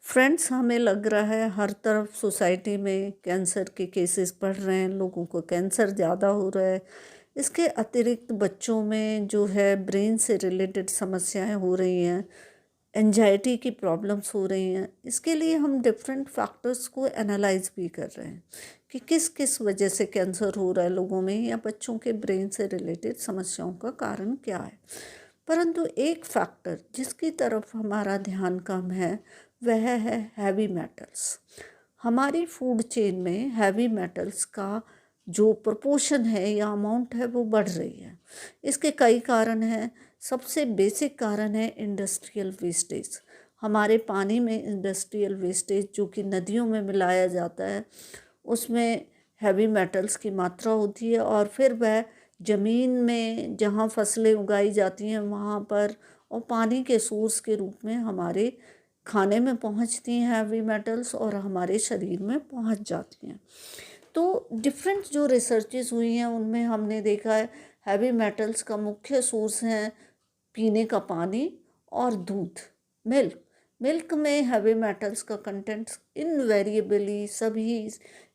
Friends, हमें लग रहा है हर तरफ सोसाइटी में कैंसर के केसेस बढ़ रहे हैं, लोगों को कैंसर ज़्यादा हो रहा है। इसके अतिरिक्त बच्चों में जो है ब्रेन से रिलेटेड समस्याएं हो रही हैं, एंजाइटी की प्रॉब्लम्स हो रही हैं। इसके लिए हम डिफरेंट फैक्टर्स को एनालाइज भी कर रहे हैं कि किस किस वजह से कैंसर हो रहा है लोगों में, या बच्चों के ब्रेन से रिलेटेड समस्याओं का कारण क्या है। परंतु एक फैक्टर जिसकी तरफ हमारा ध्यान कम है वह है हैवी मेटल्स। हमारी फूड चेन में हैवी मेटल्स का जो प्रोपोर्शन है या अमाउंट है वो बढ़ रही है। इसके कई कारण हैं। सबसे बेसिक कारण है इंडस्ट्रियल वेस्टेज। हमारे पानी में इंडस्ट्रियल वेस्टेज जो कि नदियों में मिलाया जाता है, उसमें हैवी मेटल्स की मात्रा होती है और फिर वह ज़मीन में जहाँ फसलें उगाई जाती हैं वहाँ पर और पानी के सोर्स के रूप में हमारे खाने में पहुँचती हैं हैवी मेटल्स और हमारे शरीर में पहुँच जाती हैं। तो डिफरेंट जो रिसर्चेस हुई हैं उनमें हमने देखा है हैवी मेटल्स का मुख्य सोर्स हैं पीने का पानी और दूध, मिल्क। मिल्क में हैवी मेटल्स का कंटेंट इनवेरिएबली सभी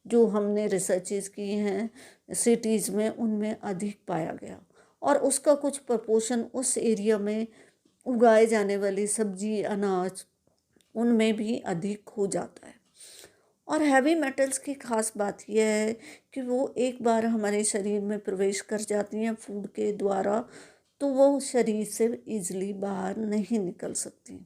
जो हमने रिसर्चेस की हैं सिटीज़ में उनमें अधिक पाया गया, और उसका कुछ प्रपोर्शन उस एरिया में उगाए जाने वाली सब्जी अनाज उनमें भी अधिक हो जाता है। और हैवी मेटल्स की ख़ास बात यह है कि वो एक बार हमारे शरीर में प्रवेश कर जाती हैं फूड के द्वारा, तो वो शरीर से इजीली बाहर नहीं निकल सकती।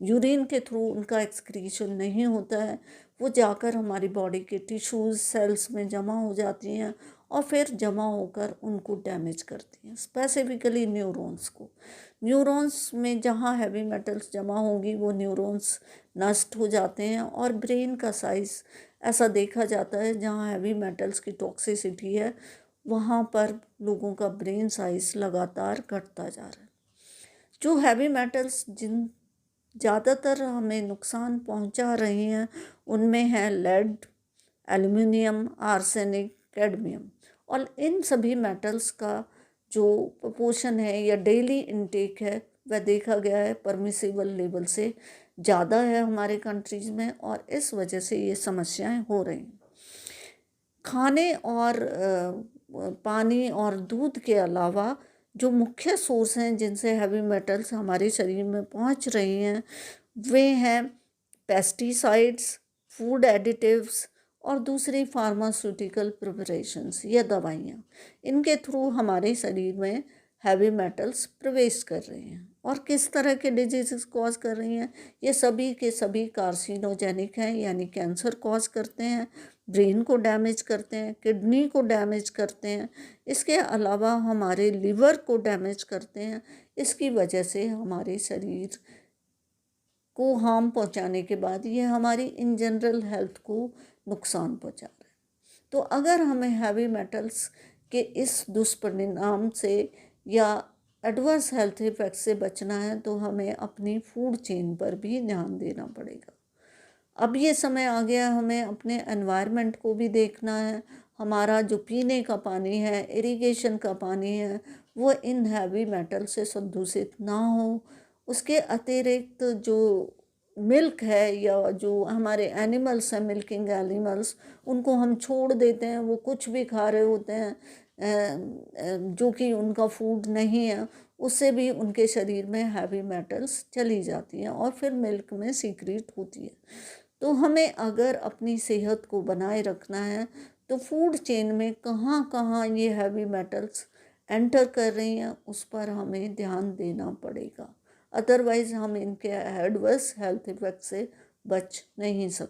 यूरिन के थ्रू उनका एक्सक्रीशन नहीं होता है, वो जाकर हमारी बॉडी के टिश्यूज़ सेल्स में जमा हो जाती हैं और फिर जमा होकर उनको डैमेज करती हैं, स्पेसिफिकली न्यूरॉन्स को। न्यूरॉन्स में जहाँ हैवी मेटल्स जमा होंगी वो न्यूरॉन्स नष्ट हो जाते हैं और ब्रेन का साइज़ ऐसा देखा जाता है जहाँ हैवी मेटल्स की टॉक्सिसिटी है वहाँ पर लोगों का ब्रेन साइज़ लगातार घटता जा रहा है। जो हैवी मेटल्स जिन ज़्यादातर हमें नुकसान पहुंचा रही हैं उनमें है लेड, एल्युमिनियम, आर्सेनिक, कैडमियम। और इन सभी मेटल्स का जो प्रोपोर्शन है या डेली इनटेक है वह देखा गया है परमिसिबल लेवल से ज़्यादा है हमारे कंट्रीज़ में, और इस वजह से ये समस्याएं हो रही हैं। खाने और पानी और दूध के अलावा जो मुख्य सोर्स हैं जिनसे हैवी मेटल्स हमारे शरीर में पहुंच रही हैं वे हैं पेस्टिसाइड्स, फूड एडिटिव्स और दूसरी फार्मास्यूटिकल प्रिपरेशंस या दवाइयाँ। इनके थ्रू हमारे शरीर में हैवी मेटल्स प्रवेश कर रहे हैं और किस तरह के डिजीज़ कॉज कर रही हैं। ये सभी के सभी कार्सिनोजेनिक हैं, यानी कैंसर कॉज करते हैं, ब्रेन को डैमेज करते हैं, किडनी को डैमेज करते हैं, इसके अलावा हमारे लिवर को डैमेज करते हैं। इसकी वजह से हमारे शरीर को हार्म पहुंचाने के बाद ये हमारी इन जनरल हेल्थ को नुकसान पहुंचा रहा है। तो अगर हमें हैवी मेटल्स के इस दुष्परिणाम से या एडवर्स हेल्थ इफेक्ट से बचना है तो हमें अपनी फूड चेन पर भी ध्यान देना पड़ेगा। अब ये समय आ गया हमें अपने एनवायरनमेंट को भी देखना है। हमारा जो पीने का पानी है, इरिगेशन का पानी है, वो इन हैवी मेटल से दूषित ना हो। उसके अतिरिक्त जो मिल्क है या जो हमारे एनिमल्स हैं, मिल्किंग एनिमल्स, उनको हम छोड़ देते हैं, वो कुछ भी खा रहे होते हैं जो कि उनका फूड नहीं है, उससे भी उनके शरीर में हैवी मेटल्स चली जाती हैं और फिर मिल्क में सीक्रेट होती है। तो हमें अगर अपनी सेहत को बनाए रखना है तो फूड चेन में कहाँ कहाँ ये हैवी मेटल्स एंटर कर रही हैं उस पर हमें ध्यान देना पड़ेगा। अदरवाइज़ हम इनके एडवर्स हेल्थ इफेक्ट से बच नहीं सकते।